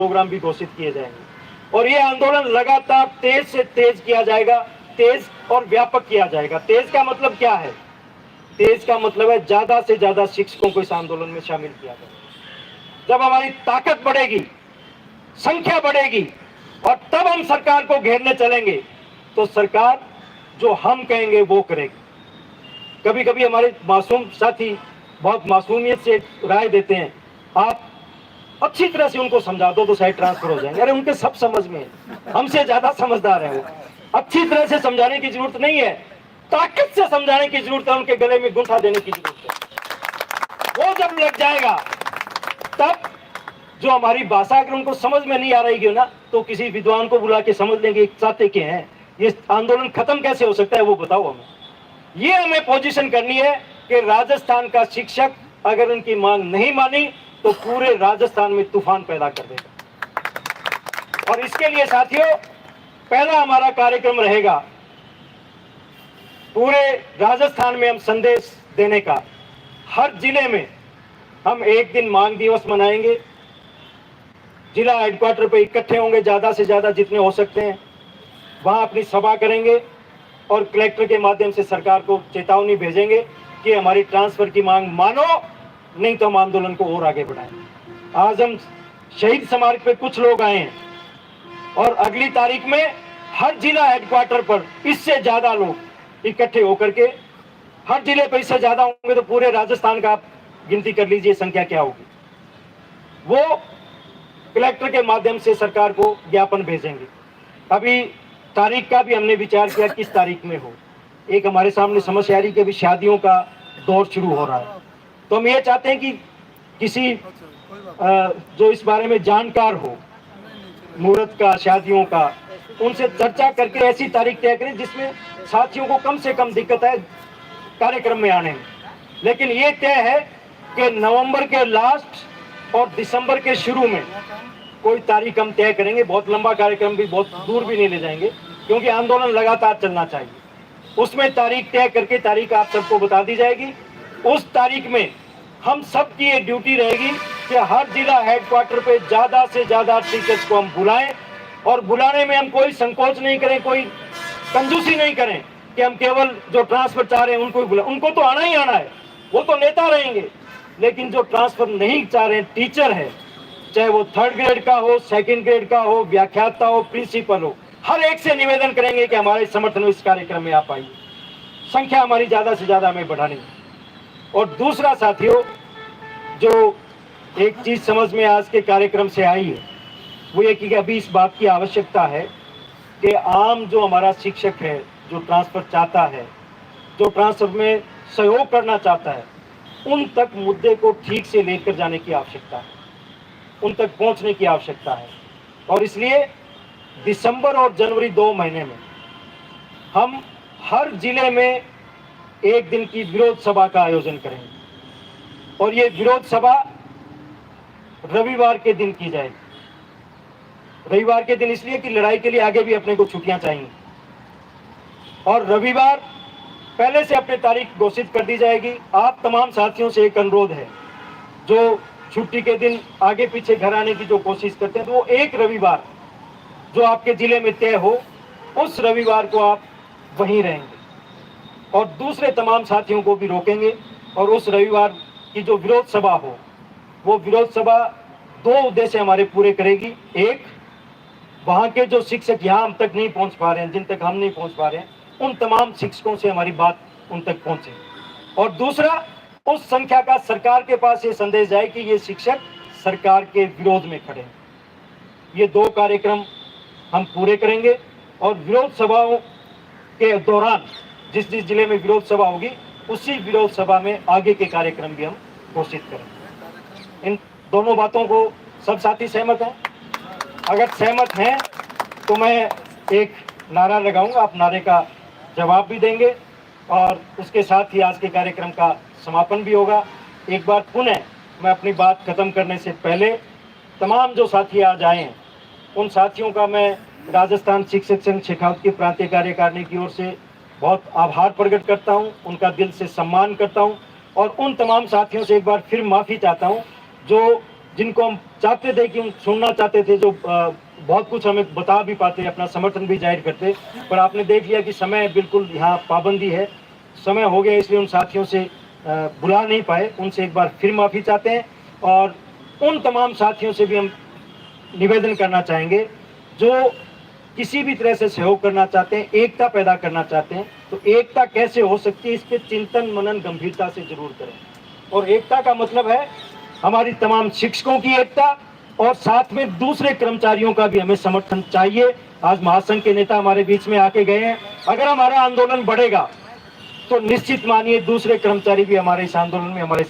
Programme भी घोषित किए जाएंगे और ये आंदोलन लगातार तेज से तेज किया जाएगा, तेज और व्यापक किया जाएगा। तेज का मतलब क्या है? तेज का मतलब है ज्यादा से ज्यादा शिक्षकों को इस आंदोलन में शामिल किया जाएगा। जब हमारी ताकत बढ़ेगी, संख्या बढ़ेगी और तब हम सरकार को घेरने चलेंगे, तो सरकार जो हम कहेंगे वो करेगी। कभी कभी हमारे मासूम साथी बहुत मासूमियत से राय देते हैं, आप अच्छी तरह से उनको समझा दो तो शायद ट्रांसफर हो जाएंगे। अरे उनके सब समझ में, हमसे ज्यादा समझदार है वो। अच्छी तरह से समझाने की जरूरत नहीं है, ताकत से समझाने की जरूरत है, उनके गले में गुंठा देने की जरूरत है। वो जब लग जाएगा तब जो हमारी भाषा अगर उनको समझ में नहीं आ रही है ना, तो किसी विद्वान को बुला के समझ लेंगे चाहते के हैं, ये आंदोलन खत्म कैसे हो सकता है वो बताओ हमें। ये हमें पोजीशन करनी है कि राजस्थान का शिक्षक अगर उनकी मांग नहीं मानी तो पूरे राजस्थान में तूफान पैदा कर देगा। और इसके लिए साथियों, पहला हमारा कार्यक्रम रहेगा पूरे राजस्थान में हम संदेश देने का। हर जिले में हम एक दिन मांग दिवस मनाएंगे, जिला हेडक्वार्टर पे इकट्ठे होंगे, ज्यादा से ज्यादा जितने हो सकते हैं, वहां अपनी सभा करेंगे और कलेक्टर के माध्यम से सरकार को चेतावनी भेजेंगे कि हमारी ट्रांसफर की मांग मानो, नहीं तो हम आंदोलन को और आगे बढ़ाएंगे। आज हम शहीद स्मारक पे कुछ लोग आए हैं और अगली तारीख में हर जिला हेडक्वार्टर पर इससे ज्यादा लोग इकट्ठे होकर के, हर जिले पर इससे ज्यादा होंगे तो पूरे राजस्थान का आप गिनती कर लीजिए संख्या क्या होगी। वो कलेक्टर के माध्यम से सरकार को ज्ञापन भेजेंगे। अभी तारीख का भी हमने विचार किया किस तारीख में हो। एक हमारे सामने समस्या आ रही कि अभी शादियों का दौर शुरू हो रहा है, तो हम ये चाहते हैं कि किसी जो इस बारे में जानकार हो, मुहूर्त का, शादियों का, उनसे चर्चा करके ऐसी तारीख तय करें जिसमें साथियों को कम से कम दिक्कत है कार्यक्रम में आने में। लेकिन ये तय है कि नवंबर के लास्ट और दिसंबर के शुरू में कोई तारीख हम तय करेंगे। बहुत लंबा कार्यक्रम भी, बहुत दूर भी नहीं ले जाएंगे, क्योंकि आंदोलन लगातार चलना चाहिए। उसमें तारीख तय करके तारीख आप सबको बता दी जाएगी। उस तारीख में हम सब की ये ड्यूटी रहेगी कि हर जिला हेडक्वार्टर पे ज्यादा से ज्यादा टीचर्स को हम बुलाएं और बुलाने में हम कोई संकोच नहीं करें, कोई कंजूसी नहीं करें कि हम केवल जो ट्रांसफर चाह रहे हैं उनको ही बुलाएं। उनको तो आना ही आना है, वो तो नेता रहेंगे। लेकिन जो ट्रांसफर नहीं चाह रहे हैं, टीचर है, चाहे वो 3rd ग्रेड का हो, 2nd ग्रेड का हो, व्याख्याता हो, प्रिंसिपल हो, हर एक से निवेदन करेंगे कि हमारे समर्थन में इस कार्यक्रम में आप आइए। संख्या हमारी ज्यादा से ज्यादा हमें बढ़ानी है। और दूसरा साथियों, जो एक चीज समझ में आज के कार्यक्रम से आई है वो ये कि अभी इस बात की आवश्यकता है कि आम जो हमारा शिक्षक है, जो ट्रांसफर चाहता है, जो ट्रांसफर में सहयोग करना चाहता है, उन तक मुद्दे को ठीक से लेकर जाने की आवश्यकता है, उन तक पहुंचने की आवश्यकता है। और इसलिए दिसंबर और जनवरी 2 महीने में हम हर जिले में एक दिन की विरोध सभा का आयोजन करेंगे। और ये विरोध सभा रविवार के दिन की जाएगी। रविवार के दिन इसलिए कि लड़ाई के लिए आगे भी अपने को छुट्टियां चाहिए, और रविवार पहले से अपनी तारीख घोषित कर दी जाएगी। आप तमाम साथियों से एक अनुरोध है, जो छुट्टी के दिन आगे पीछे घर आने की जो कोशिश करते हैं, तो वो एक रविवार जो आपके जिले में तय हो, उस रविवार को आप वहीं रहेंगे और दूसरे तमाम साथियों को भी रोकेंगे। और उस रविवार की जो विरोध सभा हो, वो विरोध सभा 2 उद्देश्य हमारे पूरे करेगी। एक, वहाँ के जो शिक्षक यहाँ हम तक नहीं पहुँच पा रहे हैं, जिन तक हम नहीं पहुँच पा रहे हैं, उन तमाम शिक्षकों से हमारी बात उन तक पहुँचे। और दूसरा, उस संख्या का सरकार के पास ये संदेश जाए कि ये शिक्षक सरकार के विरोध में खड़े हैं। ये 2 कार्यक्रम हम पूरे करेंगे। और विरोध सभाओं के दौरान जिस जिस जिले में विरोध सभा होगी, उसी विरोध सभा में आगे के कार्यक्रम भी हम घोषित करेंगे। इन दोनों बातों को सब साथी सहमत हैं? अगर सहमत हैं तो मैं एक नारा लगाऊंगा, आप नारे का जवाब भी देंगे और उसके साथ ही आज के कार्यक्रम का समापन भी होगा। एक बार पुनः मैं अपनी बात खत्म करने से पहले तमाम जो साथी आज आए हैं, उन साथियों का मैं राजस्थान शिक्षक संघ शेखावत की प्रांतीय कार्यकारिणी की ओर से बहुत आभार प्रकट करता हूं, उनका दिल से सम्मान करता हूं और उन तमाम साथियों से एक बार फिर माफ़ी चाहता हूं जो जिनको हम चाहते थे कि हम सुनना चाहते थे, जो बहुत कुछ हमें बता भी पाते, अपना समर्थन भी जाहिर करते, पर आपने देख लिया कि समय बिल्कुल यहाँ पाबंदी है, समय हो गया, इसलिए उन साथियों से बुला नहीं पाए। उनसे एक बार फिर माफ़ी चाहते हैं और उन तमाम साथियों से भी हम निवेदन करना चाहेंगे जो किसी भी तरह से सहयोग करना चाहते हैं, एकता पैदा करना चाहते हैं। तो एकता कैसे हो सकती है, इस पे चिंतन मनन गंभीरता से जरूर करें। और एकता का मतलब है हमारी तमाम शिक्षकों की एकता और साथ में दूसरे कर्मचारियों का भी हमें समर्थन चाहिए। आज महासंघ के नेता हमारे बीच में आके गए हैं। अगर हमारा आंदोलन बढ़ेगा तो निश्चित मानिए दूसरे कर्मचारी भी हमारे इस आंदोलन में हमारे